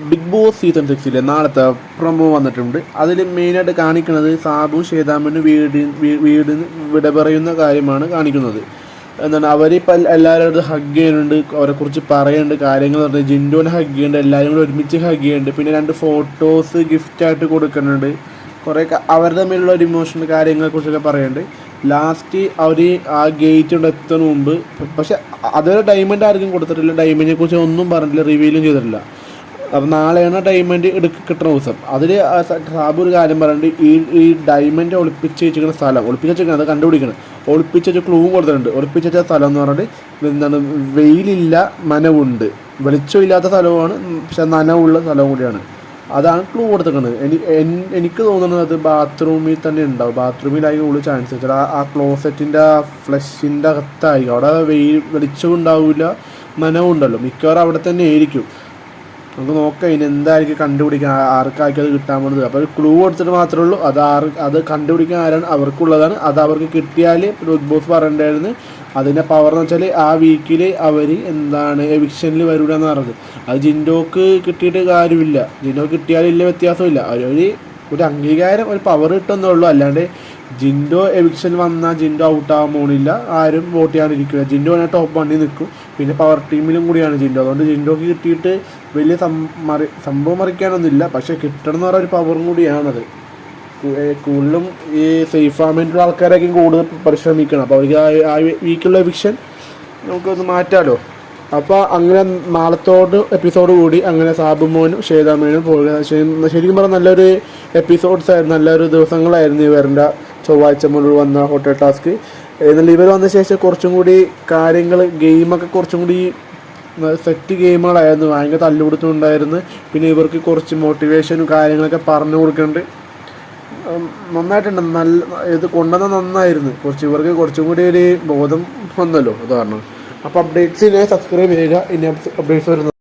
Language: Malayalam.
ബിഗ് ബോസ് സീസൺ 6 നാളത്തെ പ്രൊമോ വന്നിട്ടുണ്ട്. അതിൽ മെയിനായിട്ട് കാണിക്കുന്നത് സാബുവും ശ്വേതാമ്പനും വീടിന് വിട പറയുന്ന കാര്യമാണ് കാണിക്കുന്നത്. എന്താണ് അവരിപ്പോൾ എല്ലാവരും ഹഗ് ചെയ്യുന്നുണ്ട്, അവരെക്കുറിച്ച് പറയുന്നുണ്ട്, കാര്യങ്ങൾ പറഞ്ഞ് ജിൻഡോനെ ഹഗ് ചെയ്യുന്നുണ്ട്, എല്ലാവരും കൂടെ ഒരുമിച്ച് ഹഗ് ചെയ്യുന്നുണ്ട്. പിന്നെ 2 ഫോട്ടോസ് ഗിഫ്റ്റായിട്ട് കൊടുക്കുന്നുണ്ട്. കുറേ അവർ തമ്മിലുള്ള ഒരു ഇമോഷണൽ കാര്യങ്ങളെക്കുറിച്ചൊക്കെ പറയുന്നുണ്ട്. ലാസ്റ്റ് അവർ ആ ഗേറ്റ് എത്തുന്ന മുമ്പ്, പക്ഷെ അതൊരു ഡയമണ്ട് ആർക്കും കൊടുത്തിട്ടില്ല, ഡയമണ്ടിനെ കുറിച്ച് ഒന്നും പറഞ്ഞിട്ടില്ല, റിവീലും ചെയ്തിട്ടില്ല. അപ്പം നാളെയാണ് ഡയമണ്ട് കിട്ടുന്ന ദിവസം. അതിൽ സാബു ഒരു കാര്യം പറയുന്നുണ്ട്, ഈ ഡയമണ്ട് ഒളിപ്പിച്ച് വെച്ചിരിക്കുന്ന സ്ഥലം, ഒളിപ്പിച്ച് വെച്ചിരിക്കുന്നത് അത് കണ്ടുപിടിക്കണം, ഒളിപ്പിച്ച് വെച്ച ക്ലൂ കൊടുത്തിട്ടുണ്ട്. ഒളിപ്പിച്ച് വെച്ച സ്ഥലം എന്ന് പറഞ്ഞിട്ട് എന്താണ്, വെയിലില്ല നനവുണ്ട്, വെളിച്ചമില്ലാത്ത സ്ഥലവുമാണ്, പക്ഷെ നനവുള്ള സ്ഥലവും കൂടിയാണ്. അതാണ് ക്ലൂ കൊടുത്തിരിക്കുന്നത്. എനിക്ക് തോന്നുന്നത് അത് ബാത്റൂമിൽ തന്നെ ഉണ്ടാവും, ബാത്റൂമിലായിരിക്കും കൂടുതൽ ചാൻസ് വെച്ചാൽ ആ ക്ലോസറ്റിൻ്റെ ആ ഫ്ലഷിൻ്റെ അകത്തായിരിക്കും. അവിടെ വെളിച്ചവും ഉണ്ടാവില്ല, നനവുണ്ടല്ലോ, മിക്കവാറും അവിടെ തന്നെ ആയിരിക്കും. നമുക്ക് നോക്കാം ഇനി എന്തായിരിക്കും കണ്ടുപിടിക്കാൻ, ആർക്കായിരിക്കും അത് കിട്ടാൻ പോകുന്നത്. അപ്പോൾ ഒരു ക്ലൂ കൊടുത്തിട്ട് മാത്രമേ ഉള്ളൂ, അത് കണ്ടുപിടിക്കാൻ ആരാണ് അവർക്കുള്ളതാണ്. അത് അവർക്ക് കിട്ടിയാൽ ബിഗ് ബോസ് പറയണ്ടായിരുന്നു അതിൻ്റെ പവർ എന്ന് വെച്ചാൽ ആ വീക്കിൽ അവർ എന്താണ് എവിക്ഷനിൽ വരില്ല എന്ന് പറഞ്ഞത്. അത് ജിൻഡോക്ക് കിട്ടിയിട്ട് കാര്യമില്ല, ജിൻഡോക്ക് കിട്ടിയാലില്ല വ്യത്യാസമില്ല, ഒരു അംഗീകാരം, ഒരു പവർ കിട്ടുന്നേ ഉള്ളൂ. അല്ലാണ്ട് ജിൻഡോ എവിക്ഷൻ വന്നാൽ ജിൻഡോ ഔട്ടാകാൻ പോകുന്നില്ല, ആരും വോട്ട് ചെയ്യാണ്ടിരിക്കുക. ജിൻഡോ തന്നെ ടോപ്പ് 1 നിൽക്കും, പിന്നെ പവർ ടീമിലും കൂടിയാണ് ജിൻഡോ. അതുകൊണ്ട് ജിൻഡോക്ക് കിട്ടിയിട്ട് വലിയ സംഭവം മറിക്കാനൊന്നുമില്ല, പക്ഷേ കിട്ടണം എന്ന് പറഞ്ഞ ഒരു പവറും കൂടിയാണത്. കൂടുതലും ഈ സേഫ് ആവാനുള്ള ആൾക്കാരായിരിക്കും കൂടുതൽ പരിശ്രമിക്കണം. അപ്പോൾ അവർക്ക് ആ വീക്കുള്ള എവിക്ഷൻ നമുക്കൊന്ന് മാറ്റാമല്ലോ. അപ്പോൾ അങ്ങനെ നാളത്തോട് എപ്പിസോഡ് കൂടി അങ്ങനെ സാബുമോനും ശ്വേതാമേനും പോകുക. ശരിക്കും പറഞ്ഞാൽ നല്ലൊരു എപ്പിസോഡ്സ് ആയിരുന്നു, നല്ലൊരു ദിവസങ്ങളായിരുന്നു ഇവരുടെ ചൊവ്വാഴ്ച മുതൽ വന്ന ഹോട്ടൽ ടാസ്ക്. എന്നാൽ ഇവർ വന്ന ശേഷം കുറച്ചും കൂടി കാര്യങ്ങൾ, ഗെയിമൊക്കെ കുറച്ചും കൂടി സെറ്റ് ഗെയിമുകളായിരുന്നു, ഭയങ്കര തല്ലുകൊടുത്തുണ്ടായിരുന്നു. പിന്നെ ഇവർക്ക് കുറച്ച് മോട്ടിവേഷനും കാര്യങ്ങളൊക്കെ പറഞ്ഞു കൊടുക്കുന്നുണ്ട്. നന്നായിട്ടുണ്ട്, നല്ല ഇത് കൊണ്ടുവന്നാൽ നന്നായിരുന്നു. ഇവർക്ക് കുറച്ചും കൂടി ഒരു ബോധം വന്നല്ലോ, അത് കാരണം. അപ്പോൾ അപ്ഡേറ്റ്സിനെ സബ്സ്ക്രൈബ് ചെയ്യുക, ഇനി അപ്ഡേറ്റ്സ് വരുന്നത്.